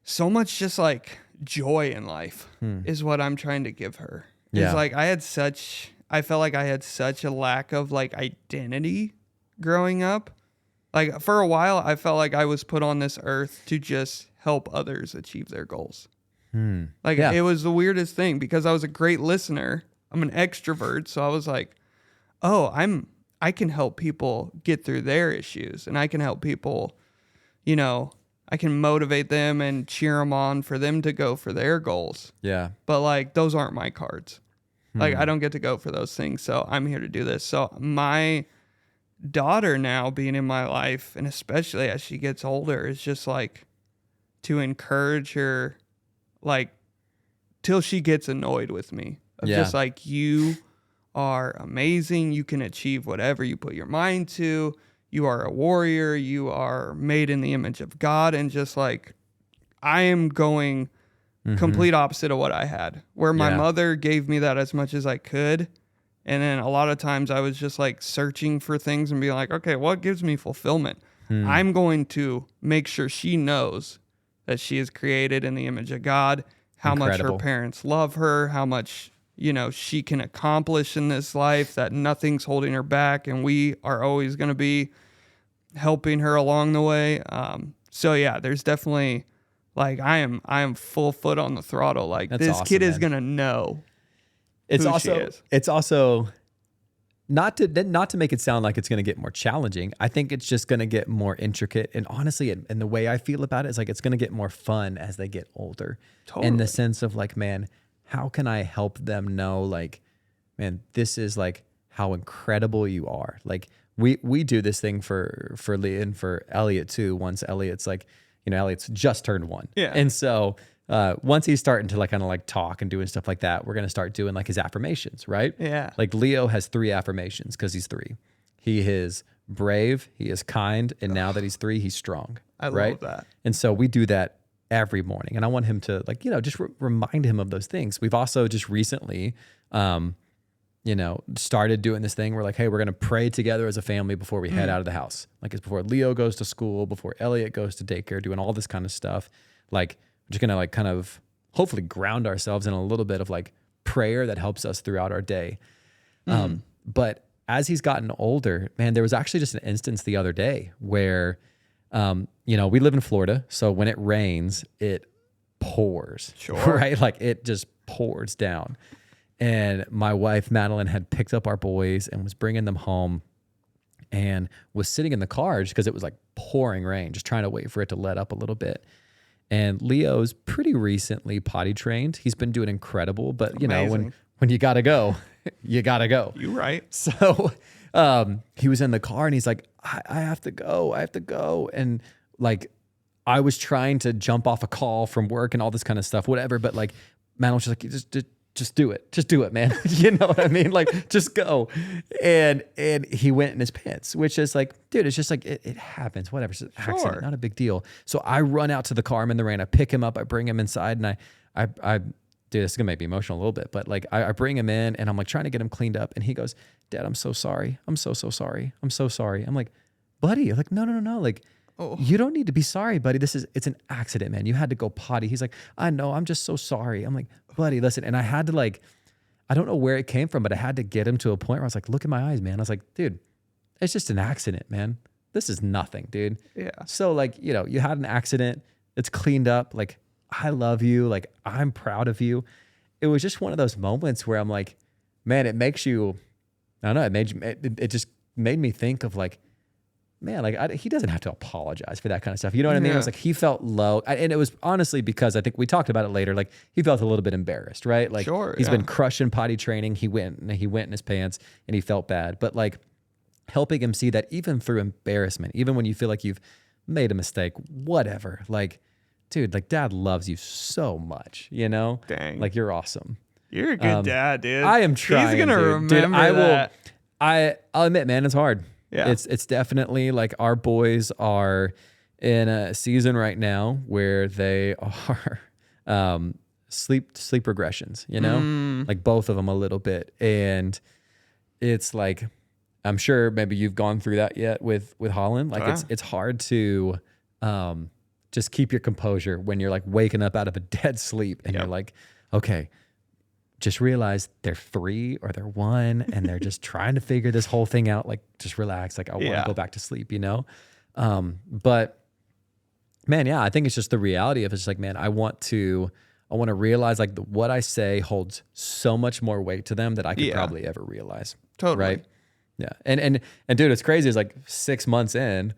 so much just like joy in life is what I'm trying to give her. It's like I felt like I had such a lack of like identity growing up. Like for a while, I felt like I was put on this earth to just help others achieve their goals. It was the weirdest thing, because I was a great listener. I'm an extrovert. So I was like, oh, I can help people get through their issues, and I can help people, I can motivate them and cheer them on for them to go for their goals. Yeah. But like, those aren't my cards. Like, I don't get to go for those things. So I'm here to do this. So my daughter now being in my life, and especially as she gets older, is just like to encourage her, like, till she gets annoyed with me. Just like, you are amazing. You can achieve whatever you put your mind to. You are a warrior. You are made in the image of God. And just like, I am going complete opposite of what I had, where my mother gave me that as much as I could. And then a lot of times I was just like searching for things and being like, okay, what gives me fulfillment? I'm going to make sure she knows that she is created in the image of God, how much her parents love her, how much, she can accomplish in this life, that nothing's holding her back. And we are always going to be helping her along the way. So yeah, there's definitely like, I am full foot on the throttle. Like, That's this awesome, kid is man. going to know. It's also not to make it sound like it's going to get more challenging. I think it's just going to get more intricate. And honestly, and the way I feel about it is like, it's going to get more fun as they get older. Totally. In the sense of like, man, how can I help them know, like, man, this is like how incredible you are. Like, we do this thing for Leah and for Elliot too. Once Elliot's like, Elliot's just turned 1. Yeah. And so once he's starting to like kind of like talk and doing stuff like that, we're going to start doing like his affirmations, right? Yeah. Like, Leo has 3 affirmations because he's 3. He is brave, he is kind, and now that he's 3, he's strong. I love that. And so we do that every morning. And I want him to like, just remind him of those things. We've also just recently, started doing this thing where like, hey, we're going to pray together as a family before we head out of the house. Like, it's before Leo goes to school, before Elliot goes to daycare, doing all this kind of stuff. Like, we're just going to like kind of hopefully ground ourselves in a little bit of like prayer that helps us throughout our day. But as he's gotten older, man, there was actually just an instance the other day where, we live in Florida. So when it rains, it pours, right? Like, it just pours down. And my wife, Madeline, had picked up our boys and was bringing them home and was sitting in the car just because it was like pouring rain, just trying to wait for it to let up a little bit. And Leo's pretty recently potty trained. He's been doing incredible, but when you gotta go, you gotta go. You're right. So he was in the car and he's like, I have to go. And like, I was trying to jump off a call from work and all this kind of stuff, whatever. But like, Madeline was just like, just do it, man. You know what I mean? Like, just go. And he went in his pants, which is like, dude, it's just like, it happens, whatever. It's an accident, not a big deal. So I run out to the car. I'm in the rain. I pick him up. I bring him inside, and I dude, this is gonna make me emotional a little bit, but like, I bring him in, and I'm like trying to get him cleaned up, and he goes, Dad, I'm so sorry. I'm so sorry. I'm so sorry. I'm like, buddy, I'm like, no. Like, you don't need to be sorry, buddy. It's an accident, man. You had to go potty. He's like, I know, I'm just so sorry. I'm like, buddy, listen. And I had to like, I don't know where it came from, but I had to get him to a point where I was like, look in my eyes, man. I was like, dude, it's just an accident, man. This is nothing, dude. Yeah. So like, you know, you had an accident. It's cleaned up. Like, I love you. Like, I'm proud of you. It was just one of those moments where I'm like, man, it makes you, I don't know, it just made me think of like, man, like he doesn't have to apologize for that kind of stuff. You know what I mean? It was like he felt low. And it was honestly because I think we talked about it later. Like he felt a little bit embarrassed, right? Like he's been crushing potty training. He went in his pants and he felt bad. But like helping him see that even through embarrassment, even when you feel like you've made a mistake, whatever, like, dude, like Dad loves you so much, you know? Dang. Like you're awesome. You're a good dad, dude. I am trying. He's gonna remember that. I'll admit, man, it's hard. Yeah. It's definitely like our boys are in a season right now where they are sleep regressions, you know, like both of them a little bit. And it's like, I'm sure maybe you've gone through that yet with Holland. Like it's hard to just keep your composure when you're like waking up out of a dead sleep and you're like, okay, just realize they're 3 or they're 1 and they're just trying to figure this whole thing out. Like, just relax. Like, I want to go back to sleep, you know? But man, yeah, I think it's just the reality of it's like, man, I want to realize like what I say holds so much more weight to them that I could probably ever realize. Totally. Right. Yeah. And dude, it's crazy. It's like 6 months in,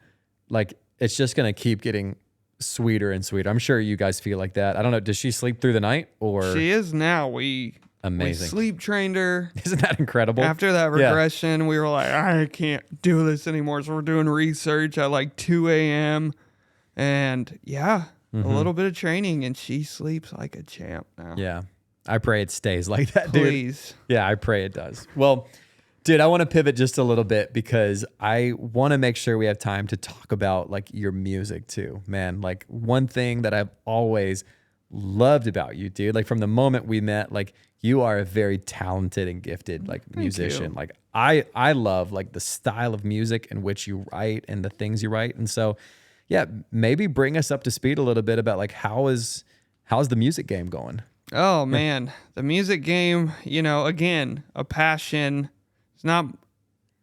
like it's just going to keep getting sweeter and sweeter. I'm sure you guys feel like that. I don't know. Does she sleep through the night or? She is now. Amazing. We sleep trained her. Isn't that incredible? After that regression, we were like, I can't do this anymore. So we're doing research at like 2 a.m. And a little bit of training and she sleeps like a champ now. Yeah. I pray it stays like that, dude. Please. Yeah, I pray it does. Well, dude, I want to pivot just a little bit because I want to make sure we have time to talk about like your music too, man. Like one thing that I've always loved about you, dude, like from the moment we met, like you are a very talented and gifted like musician. Like I love like the style of music in which you write and the things you write. And so, yeah, maybe bring us up to speed a little bit about like how's the music game going? Oh man, the music game, you know, again, a passion. It's not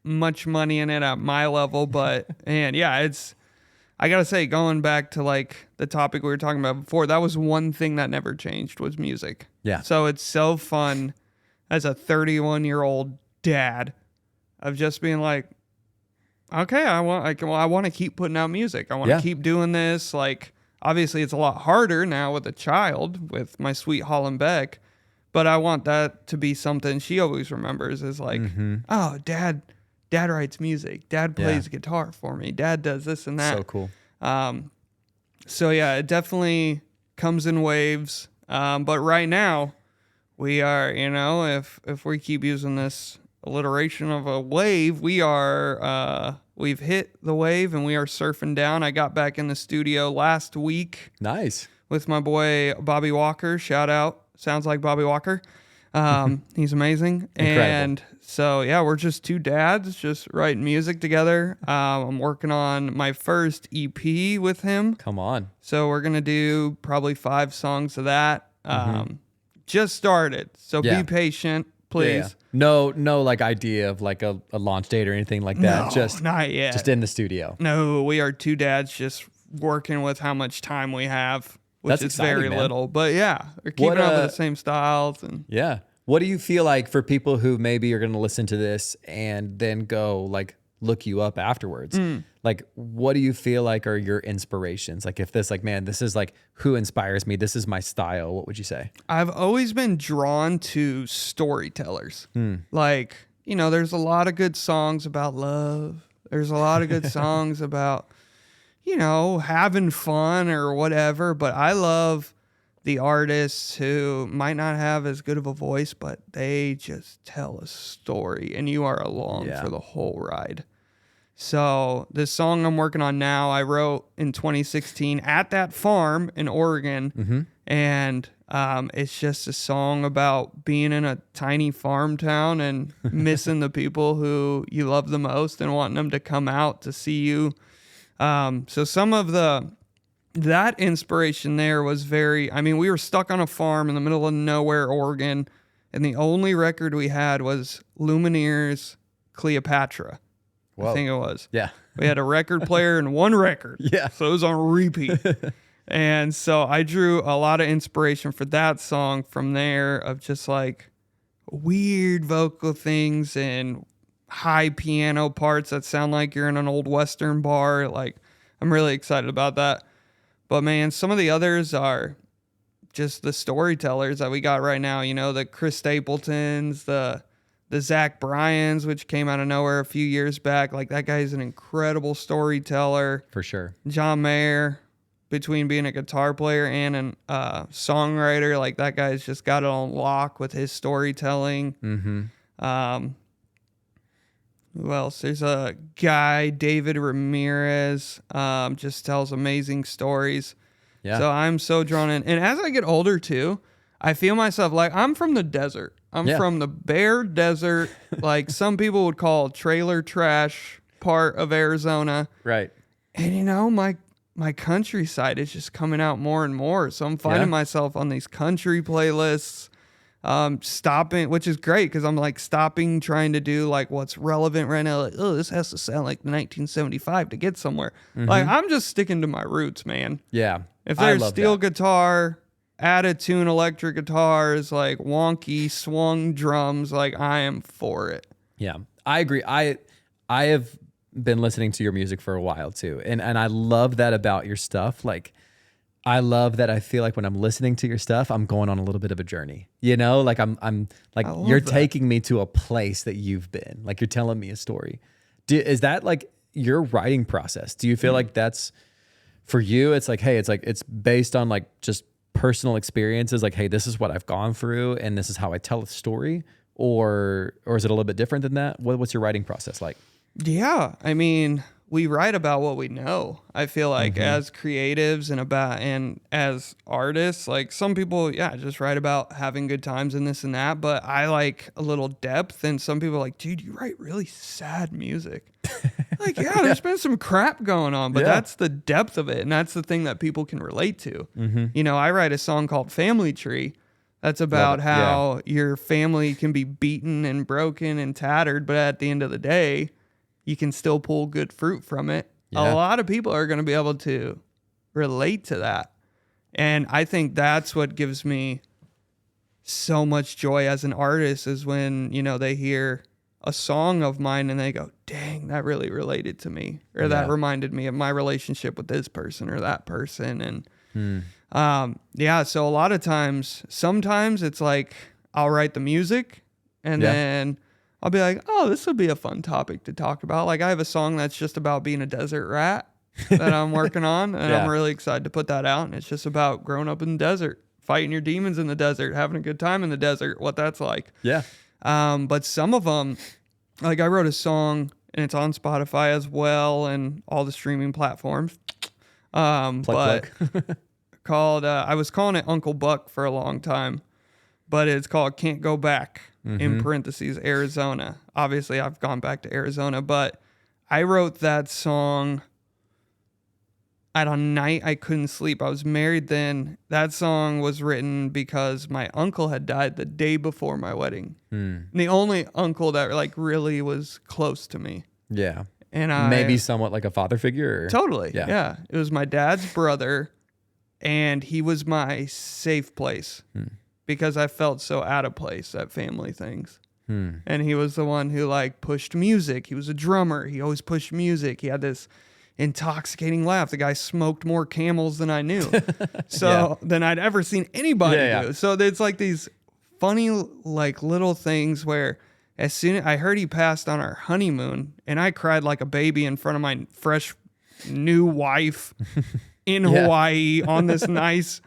much money in it at my level, but and yeah, I gotta say, going back to like the topic we were talking about before, that was one thing that never changed was music. Yeah. So it's so fun as a 31-year-old dad of just being like, okay, I want to keep putting out music. I want to keep doing this. Like, obviously it's a lot harder now with a child, with my sweet Holland Beck, but I want that to be something she always remembers is like, oh, Dad writes music. Dad plays guitar for me. Dad does this and that. So cool. So yeah, it definitely comes in waves. But right now we are, you know, if we keep using this alliteration of a wave, we've hit the wave and we are surfing down. I got back in the studio last week. Nice. With my boy, Bobby Walker. Shout out. Sounds like Bobby Walker. He's amazing. Incredible. And so, yeah, we're just two dads just writing music together. I'm working on my first EP with him. Come on. So we're going to do probably 5 songs of that. Just started. So be patient, please. Yeah. No like idea of like a launch date or anything like that. No, just not yet. Just in the studio. No, we are two dads just working with how much time we have. Which That's is exciting, very man. little, but yeah, they're keeping up with the same styles and What do you feel like for people who maybe are going to listen to this and then go like look you up afterwards? Like, what do you feel like are your inspirations? Like, if this like, man, this is like who inspires me. This is my style. What would you say? I've always been drawn to storytellers. Like, you know, there's a lot of good songs about love. There's a lot of good songs about, you know, having fun or whatever. But I love the artists who might not have as good of a voice, but they just tell a story and you are along for the whole ride. So this song I'm working on now, I wrote in 2016 at that farm in Oregon. And it's just a song about being in a tiny farm town and missing the people who you love the most and wanting them to come out to see you. So some of that inspiration there was we were stuck on a farm in the middle of nowhere, Oregon, and the only record we had was Lumineere's Cleopatra. Whoa. I think it was. Yeah. We had a record player and one record. Yeah. So it was on repeat. And so I drew a lot of inspiration for that song from there, of just like weird vocal things and high piano parts that sound like you're in an old Western bar. Like, I'm really excited about that. But man, some of the others are just the storytellers that we got right now. You know, the Chris Stapletons, the Zach Bryans, which came out of nowhere a few years back. Like, that guy's an incredible storyteller. For sure. John Mayer, between being a guitar player and a songwriter, like, that guy's just got it on lock with his storytelling. Who else? There's a guy, David Ramirez, just tells amazing stories. Yeah. So I'm so drawn in. And as I get older too, I feel myself like I'm from the desert. I'm from the bare desert, like some people would call trailer trash part of Arizona. Right. And you know, my countryside is just coming out more and more. So I'm finding myself on these country playlists. Stopping, which is great because I'm like stopping trying to do like what's relevant right now. Like, oh, this has to sound like 1975 to get somewhere. Like, I'm just sticking to my roots, man. Yeah. If there's steel guitar, add a tune electric guitars, like wonky swung drums, like I am for it. Yeah, I agree. I have been listening to your music for a while too. And I love that about your stuff. Like, I love that I feel like when I'm listening to your stuff, I'm going on a little bit of a journey. You know, like I'm like you're taking me to a place that you've been. Like, you're telling me a story. Is that like your writing process? Do you feel like that's for you? It's like, hey, it's based on like just personal experiences. Like, hey, this is what I've gone through, and this is how I tell a story. Or is it a little bit different than that? What's your writing process like? Yeah, I mean, we write about what we know. I feel like as creatives and as artists, like some people, just write about having good times and this and that. But I like a little depth, and some people are like, dude, you write really sad music. Like, there's been some crap going on, but that's the depth of it. And that's the thing that people can relate to. You know, I write a song called Family Tree. That's about how your family can be beaten and broken and tattered, but at the end of the day, you can still pull good fruit from it. Yeah. A lot of people are going to be able to relate to that. And I think that's what gives me so much joy as an artist, is when, you know, they hear a song of mine and they go, dang, that really related to me. Or that reminded me of my relationship with this person or that person. And so a lot of times, sometimes it's like I'll write the music and then I'll be like, oh, this would be a fun topic to talk about. Like, I have a song that's just about being a desert rat that I'm working on, and I'm really excited to put that out. And it's just about growing up in the desert, fighting your demons in the desert, having a good time in the desert, what that's like. Yeah. But some of them, like, I wrote a song, and it's on Spotify as well and all the streaming platforms. Called, I was calling it Uncle Buck for a long time, but it's called Can't Go Back. In parentheses, Arizona. Obviously, I've gone back to Arizona, but I wrote that song at a night I couldn't sleep. I was married then. That song was written because my uncle had died the day before my wedding. The only uncle that like really was close to me. Yeah. And maybe somewhat like a father figure? Or? Totally. Yeah. It was my dad's brother, and he was my safe place. Because I felt so out of place at family things. And he was the one who like pushed music. He was a drummer. He always pushed music. He had this intoxicating laugh. The guy smoked more Camels than I knew. Than I'd ever seen anybody do. So it's like these funny like little things where as soon as I heard he passed on our honeymoon, and I cried like a baby in front of my fresh new wife in Hawaii on this nice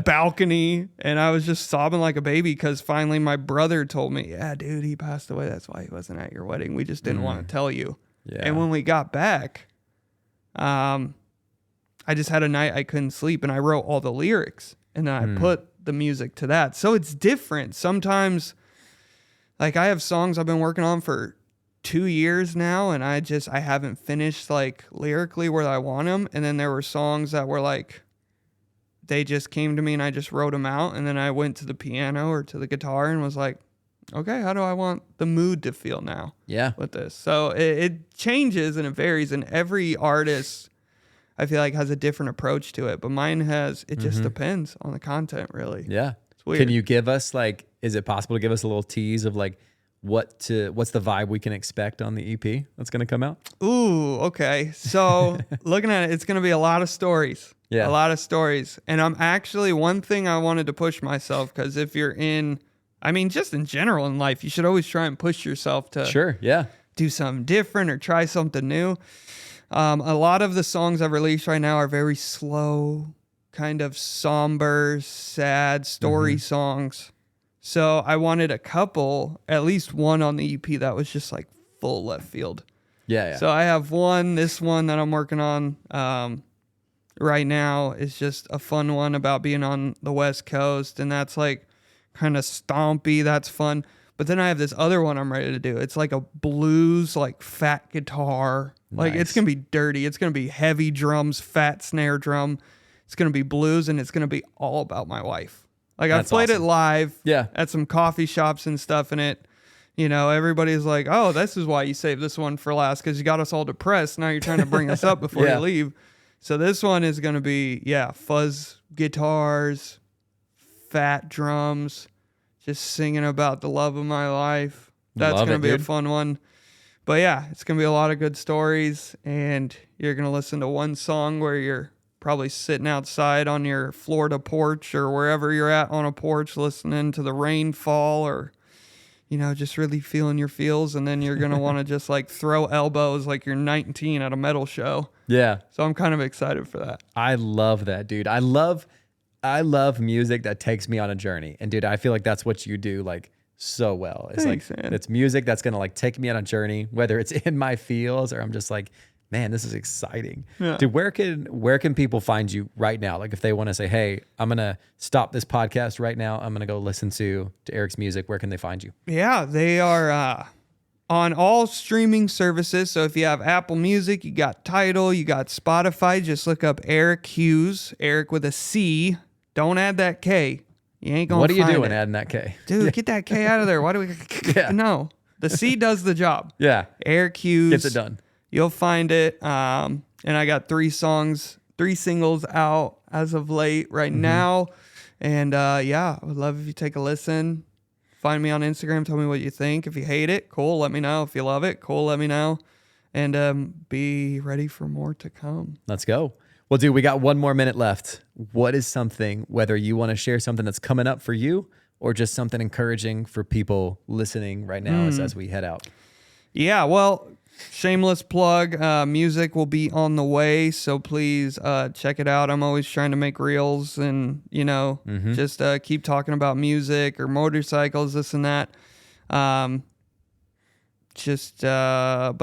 balcony, and I was just sobbing like a baby because finally my brother told me, yeah, dude, he passed away. That's why he wasn't at your wedding. We just didn't want to tell you. Yeah. And when we got back, I just had a night I couldn't sleep, and I wrote all the lyrics, and then I put the music to that. So it's different. Sometimes, like, I have songs I've been working on for 2 years now, and I haven't finished, like, lyrically where I want them. And then there were songs that were like, they just came to me and I just wrote them out, and then I went to the piano or to the guitar and was like, okay, how do I want the mood to feel now with this? So it changes and it varies, and every artist, I feel like, has a different approach to it, but mine has, it just depends on the content, really. Yeah. It's weird. Can you give us, like, is it possible to give us a little tease of, like, what's the vibe we can expect on the EP that's going to come out? Ooh, okay. So looking at it, it's going to be a lot of stories. Yeah. A lot of stories. And I'm actually, one thing I wanted to push myself, because if you're just in general in life, you should always try and push yourself to do something different or try something new. A lot of the songs I've released right now are very slow, kind of somber, sad story songs. So I wanted a couple, at least one on the EP that was just like full left field. Yeah. So I have this one that I'm working on right now is just a fun one about being on the West Coast, and that's like kind of stompy. That's fun. But then I have this other one I'm ready to do. It's like a blues, like fat guitar. Like, it's going to be dirty. It's going to be heavy drums, fat snare drum. It's going to be blues, and it's going to be all about my wife. Like, I've played it live at some coffee shops and stuff, and everybody's like, oh, this is why you saved this one for last, because you got us all depressed. Now you're trying to bring us up before you leave. So this one is going to be, fuzz guitars, fat drums, just singing about the love of my life. That's going to be a fun one. But yeah, it's going to be a lot of good stories, and you're going to listen to one song where you're probably sitting outside on your Florida porch or wherever you're at on a porch listening to the rain fall, or, just really feeling your feels. And then you're going to want to just like throw elbows like you're 19 at a metal show. Yeah. So I'm kind of excited for that. I love that, dude. I love music that takes me on a journey. And dude, I feel like that's what you do, like, so well. It's Thanks, like, man. It's music that's going to, like, take me on a journey, whether it's in my feels or I'm just like, man, this is exciting. Yeah. Dude, where can people find you right now? Like, if they want to say, hey, I'm going to stop this podcast right now, I'm going to go listen to Eric's music, where can they find you? Yeah, they are on all streaming services. So if you have Apple Music, you got Tidal, you got Spotify, just look up Eric Hughes, Eric with a C. Don't add that K. You ain't going to find it. What are you doing adding that K? Dude, get that K out of there. Why do we? No, the C does the job. Yeah. Eric Hughes. Gets it done. You'll find it. And I got 3 singles out as of late right now. And I would love if you take a listen. Find me on Instagram. Tell me what you think. If you hate it, cool, let me know. If you love it, cool, let me know. And be ready for more to come. Let's go. Well, dude, we got 1 more minute left. What is something, whether you want to share something that's coming up for you or just something encouraging for people listening right now as we head out? Yeah, well, shameless plug. Music will be on the way, so please check it out. I'm always trying to make reels and, just keep talking about music or motorcycles, this and that. But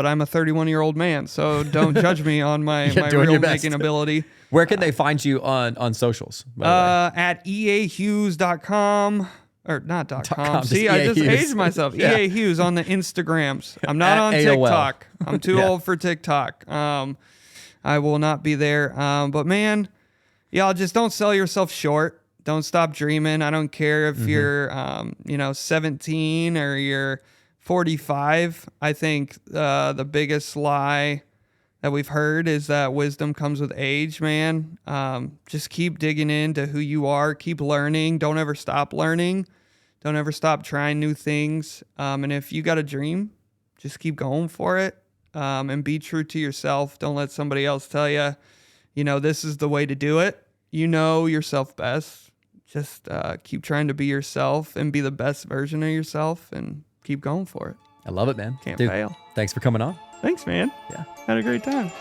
I'm a 31-year-old man, so don't judge me on my reel making ability. Where can they find you on socials? At eahughes.com. Or not .com. See, I just aged myself. Yeah. EA Hughes on the Instagrams. I'm not on TikTok. I'm too old for TikTok. I will not be there. But man, y'all just don't sell yourself short. Don't stop dreaming. I don't care if you're 17 or you're 45. I think the biggest lie that we've heard is that wisdom comes with age, man. Just keep digging into who you are. Keep learning. Don't ever stop learning. Don't ever stop trying new things. And if you got a dream, just keep going for it. And be true to yourself. Don't let somebody else tell you, this is the way to do it. You know yourself best. Just keep trying to be yourself and be the best version of yourself and keep going for it. I love it, man. Can't fail. Thanks for coming on. Thanks, man. Yeah. Had a great time.